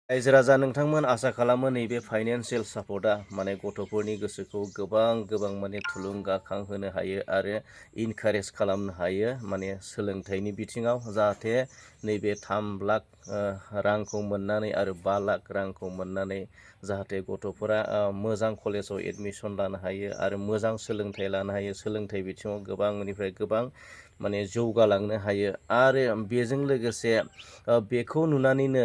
रायजो राजा नोंथांमोन आसा खालामो नैबे फाइनान्सियेल सापर्टआ माने गथ'फोरनि गोसोखौ गोबां माने थुलुंगाखां होनो हायो आरो इनकारेज खालामनो हायो माने सोलोंथाइनि बिथिङाव जाहाथे नैबे 3 लाख रांखौ मोननानै आरो 5 लाख रांखौ मोननानै जाहाथे गथ'फोरा मोजां कलेजाव एडमिसन लानो हायो आरो मोजां सोलोंथाइ लानो हायो सोलोंथाइ बिथिङाव गोबांनिफ्राय गोबां माने जौगालांनो हायो आरो बेजों लोगोसे बेखौ नुनानैनो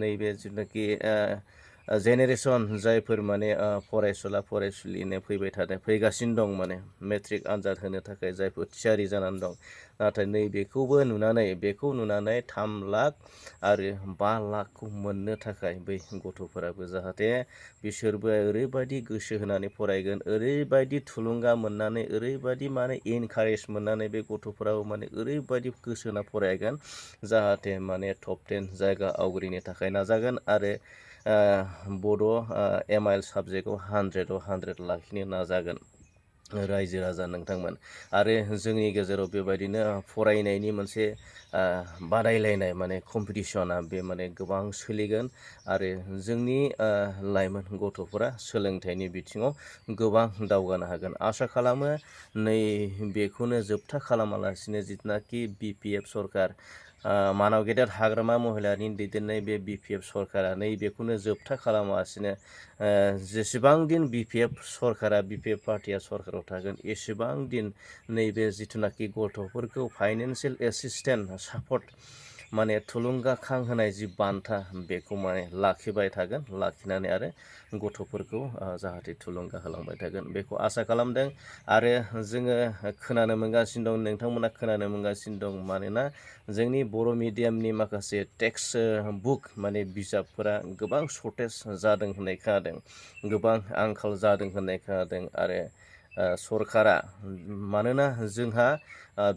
नैबे जिथुनाखि जेनेरेसन जायफोर माने फरायसुला फरायसुलिनो फैगासिनो दं माने मेट्रिक आनजाद होनो थाखाय जायफोर थियारि जानानै दं नाथाय नैबेखौ नुनानै 3 लाख आरो 5 लाखखौ मोननो थाखाय बै गथ'फोराबो जाहाथे बिसोरबो ओरैबायदि गोसो होनानै फरायगोन ओरैबायदि थुलुंगा मोननानै ओरैबायदि माने इनकारेज मोननानै बे गथ'फोराबो माने ओरैबायदि गोसो होना फरायगोन जाहाथे माने टप 10 जायगा आवग्रिनो थाखाय नाजागोन आरो बड' MIL साबजेक्टआव 100आव 100 लाखिनो नाजागोन रायजो राजा नोंथांमोन आरो जोंनि गेजेराव बेबायदिनो फरायनायनि मोनसे बादायलायनाय माने कम्पिटिसना बे माने गोबां सोलिगोन आरो जोंनि लाइमोन गथ'फोरा सोलोंथाइनि बिथिङाव गोबां दावगानो हागोन आसा खालामो नै बेखौनो जोबथा खालामालासिनो जिथुनाखि BPF सरखार मानाव गेदेर हाग्रामा महिलारिनि दैदेननाय बे BPF सरकारा नैबेखौनो जोबथा खालामासिनो जेसेबां दिन BPF पार्टिया सरकाराव थागोन एसेबां दिन नैबे जिथुनाखि गथ'फोरखौ फाइनान्सियेल एसिस्टेन्ट सापर्ट माने थुलुंगाखां होनाय जि बान्था बेखौ माने लाखिबाय थागोन लाखिनानै आरो गथ'फोरखौ जाहाथे थुलुंगा होलांबाय थागोन बेखौ आसा खालामदों आरो जोङो खोनानो मोनगासिनो दं नोंथांमोना खोनानो मोनगासिनो दं मानोना जोंनि बर' मिडियामनि माखासे टेक्स्ट बुक माने बिजाबफोरा गोबां सर्टेज जादों होननाय खोनादों गोबां आंखाल जादों होननाय खोनादों आरो सरकारा मानोना जोंहा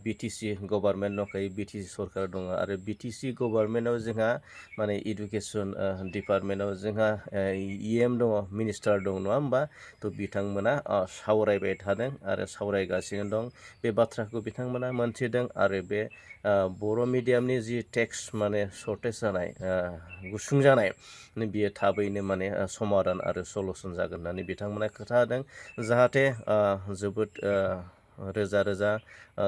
BTC गभर्नमेन्ट दंखायो BTC सरकार दङ आरो BTC गभर्नमेन्टआव जोंहा माने इडुकेसन डिपार्टमेन्टआव जोंहा EM दङ मिनिस्टार दं नङा होमबा थ' बिथांमोना सावरायबाय थादों आरो सावरायगासिनो दं बे बाथ्राखौ बिथांमोना मोनथिदों आरो बे बर' मिडियामनि जि टेक्स्ट माने सर्टेज जानाय गुसुं जानाय बियो थाबैनो माने समाधान आरो सलुसन जागोन होननानै बिथांमोना खोथा होदों जाहाथे जोबोद रोजा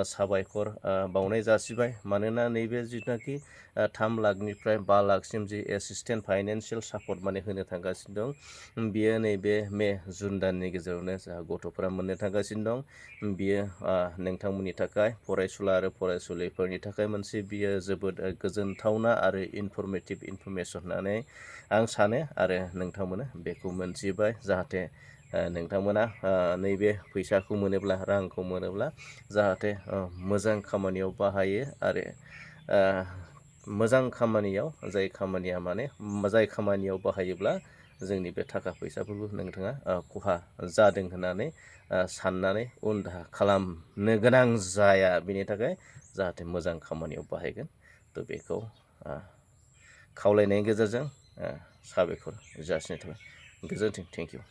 साबायखर बावनाय जासिबाय मानोना नैबे जिथुनाखि 3 लाखनिफ्राय 5 लाखसिम जि एसिस्टेन्ट फाइनान्सियेल सापर्ट माने होनो थांगासिनो दं बियो नैबे मे जुन दाननि गेजेरावनो जोंहा गथ'फोरा मोननो थांगासिनो दं बियो नोंथांमोननि थाखाय फरायसुला आरो फरायसुलिफोरनि थाखाय मोनसे बियो जोबोद गोजोनथावना आरो इनफरमेसन होननानै आं सानो आरो नोंथांमोना बेखौ मोनथिबाय जाहाथे नोंथांमोना नैबे फैसाखौ मोनोब्ला रांखौ मोनोब्ला जाहाथे मोजां खामानियाव बाहायो आरो मोजां खामानियाव जाय खामानियाव बाहायोब्ला जोंनि बे थाखा फैसाफोरखौ नोंथाङा खहा जादों होननानै साननानै उनदाहा खालामनो गोनां जाया बेनि थाखाय जाहाथे मोजां खामानियाव बाहायगोन थ' बेखौ खावलायनायनि गेजेरजों साबायखर जासिनाय थाबाय गोजोन्थों थेंक इउ